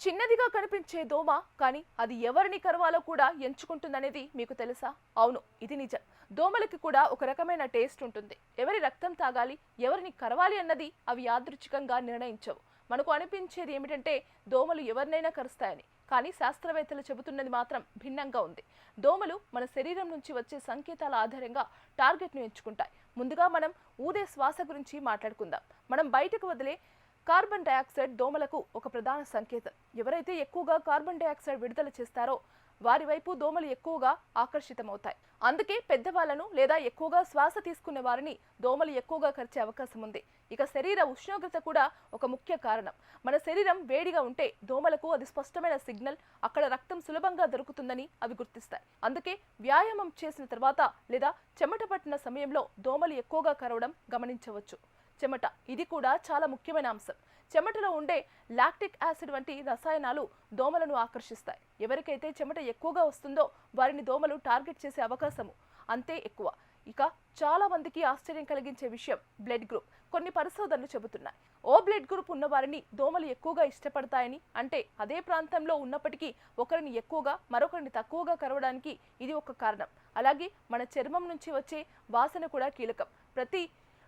చిన్నదిగా కనిపించే దోమ కానీ అది ఎవరిని కరవాలో కూడా ఎంచుకుంటుందనేది మీకు తెలుసా? అవును, ఇది నిజం. దోమలకి కూడా ఒక రకమైన టేస్ట్ ఉంటుంది. ఎవరి రక్తం తాగాలి, ఎవరిని కరవాలి అన్నది అవి యాదృచ్ఛికంగా నిర్ణయించవు. మనకు అనిపించేది ఏమిటంటే దోమలు ఎవరినైనా కరుస్తాయని. కానీ శాస్త్రవేత్తలు చెబుతున్నది మాత్రం భిన్నంగా ఉంది. దోమలు మన శరీరం నుంచి వచ్చే సంకేతాల ఆధారంగా టార్గెట్ను ఎంచుకుంటాయి. ముందుగా మనం ఊదే శ్వాస గురించి మాట్లాడుకుందాం. మనం బయటకు వదిలే కార్బన్ డయాక్సైడ్ దోమలకు ఒక ప్రధాన సంకేతం. ఎవరైతే ఎక్కువగా కార్బన్ డయాక్సైడ్ విడుదల చేస్తారో వారి వైపు దోమలు ఎక్కువగా ఆకర్షితమవుతాయి. అందుకే పెద్దవాళ్లను లేదా ఎక్కువగా శ్వాస తీసుకునే వారిని దోమలు ఎక్కువగా కరిచే అవకాశం ఉంది. ఇక శరీర ఉష్ణోగ్రత కూడా ఒక ముఖ్య కారణం. మన శరీరం వేడిగా ఉంటే దోమలకు అది స్పష్టమైన సిగ్నల్. అక్కడ రక్తం సులభంగా దొరుకుతుందని అవి గుర్తిస్తాయి. అందుకే వ్యాయామం చేసిన తర్వాత లేదా చెమట పట్టిన సమయంలో దోమలు ఎక్కువగా కరవడం గమనించవచ్చు. చెమట ఇది కూడా చాలా ముఖ్యమైన అంశం. చెమటలో ఉండే లాక్టిక్ యాసిడ్ వంటి రసాయనాలు దోమలను ఆకర్షిస్తాయి. ఎవరికైతే చెమట ఎక్కువగా వస్తుందో వారిని దోమలు టార్గెట్ చేసే అవకాశము అంతే ఎక్కువ. ఇక చాలా మందికి ఆశ్చర్యం కలిగించే విషయం బ్లడ్ గ్రూప్. కొన్ని పరిశోధనలు చెబుతున్నాయి ఓ బ్లడ్ గ్రూప్ ఉన్న వారిని దోమలు ఎక్కువగా ఇష్టపడతాయని. అంటే అదే ప్రాంతంలో ఉన్నప్పటికీ ఒకరిని ఎక్కువగా మరొకరిని తక్కువగా కరవడానికి ఇది ఒక కారణం. అలాగే మన చర్మం నుంచి వచ్చే వాసన కూడా కీలకం. ప్రతి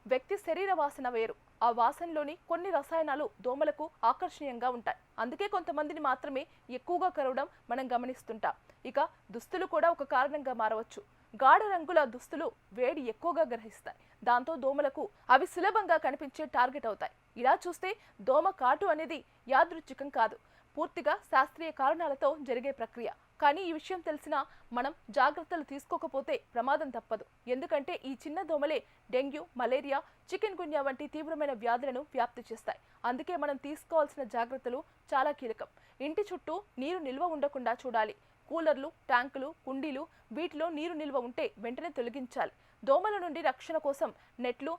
వ్యక్తి శరీర వాసన వేరు. ఆ వాసనలోని కొన్ని రసాయనాలు దోమలకు ఆకర్షణీయంగా ఉంటాయి. అందుకే కొంతమందిని మాత్రమే ఎక్కువగా కరవడం మనం గమనిస్తుంటాం. ఇక దుస్తులు కూడా ఒక కారణంగా మారవచ్చు. గాఢ రంగుల దుస్తులు వేడి ఎక్కువగా గ్రహిస్తాయి. దాంతో దోమలకు అవి సులభంగా కనిపించే టార్గెట్ అవుతాయి. ఇలా చూస్తే దోమ కాటు అనేది యాదృచ్ఛికం కాదు, పూర్తిగా శాస్త్రీయ కారణాలతో జరిగే ప్రక్రియ. కానీ ఈ విషయం తెలిసినా మనం జాగ్రత్తలు తీసుకోకపోతే ప్రమాదం తప్పదు. ఎందుకంటే ఈ చిన్న దోమలే డెంగ్యూ, మలేరియా, చికెన్ గున్యా వంటి తీవ్రమైన వ్యాధులను వ్యాప్తి చేస్తాయి. అందుకే మనం తీసుకోవాల్సిన జాగ్రత్తలు చాలా కీలకం. ఇంటి చుట్టూ నీరు నిల్వ ఉండకుండా చూడాలి. కూలర్లు, ట్యాంకులు, కుండీలు వీటిలో నీరు నిల్వ ఉంటే వెంటనే తొలగించాలి. దోమల నుండి రక్షణ కోసం నెట్లు,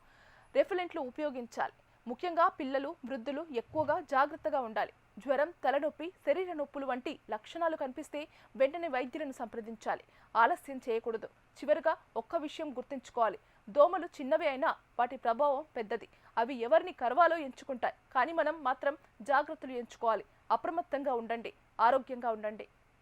రెఫ్లెంట్లు ఉపయోగించాలి. ముఖ్యంగా పిల్లలు, వృద్ధులు ఎక్కువగా జాగ్రత్తగా ఉండాలి. జ్వరం, తలనొప్పి, శరీర నొప్పులు వంటి లక్షణాలు కనిపిస్తే వెంటనే వైద్యులను సంప్రదించాలి. ఆలస్యం చేయకూడదు. చివరిగా ఒక్క విషయం గుర్తుంచుకోవాలి. దోమలు చిన్నవి అయినా వాటి ప్రభావం పెద్దది. అవి ఎవరిని కరవాలో ఎంచుకుంటాయి. కానీ మనం మాత్రం జాగ్రత్తలు ఎంచుకోవాలి. అప్రమత్తంగా ఉండండి, ఆరోగ్యంగా ఉండండి.